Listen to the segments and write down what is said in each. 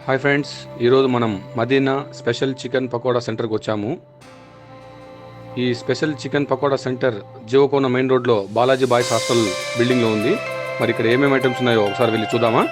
Hi friends, ఈరోజు మనం Madina special chicken pakoda సెంటర్కి వచ్చాము. ఈ special chicken pakoda centre Jeevakona main రోడ్లో బాలాజీ బాయ్స్ హాస్టల్ బిల్డింగ్లో ఉంది. మరి ఇక్కడ ఏమేమి ఐటమ్స్ ఉన్నాయో ఒకసారి వెళ్ళి చూద్దామా.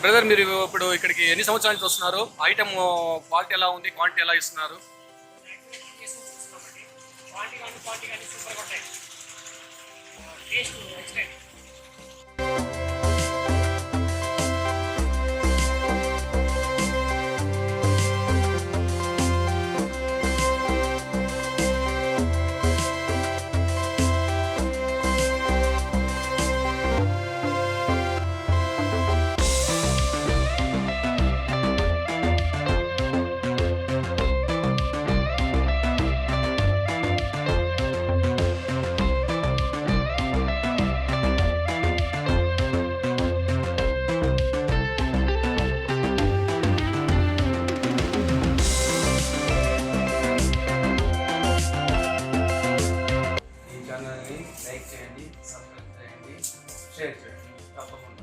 బ్రదర్, మీరు ఇప్పుడు ఇక్కడికి ఎన్ని సంవత్సరాల నుంచి వస్తున్నారు? ఐటమ్ క్వాలిటీ ఎలా ఉంది, క్వాంటిటీ ఎలా ఇస్తున్నారు? లైక్ చేయండి, సబ్స్క్రైబ్ చేయండి, షేర్ చేయండి తప్పకుండా.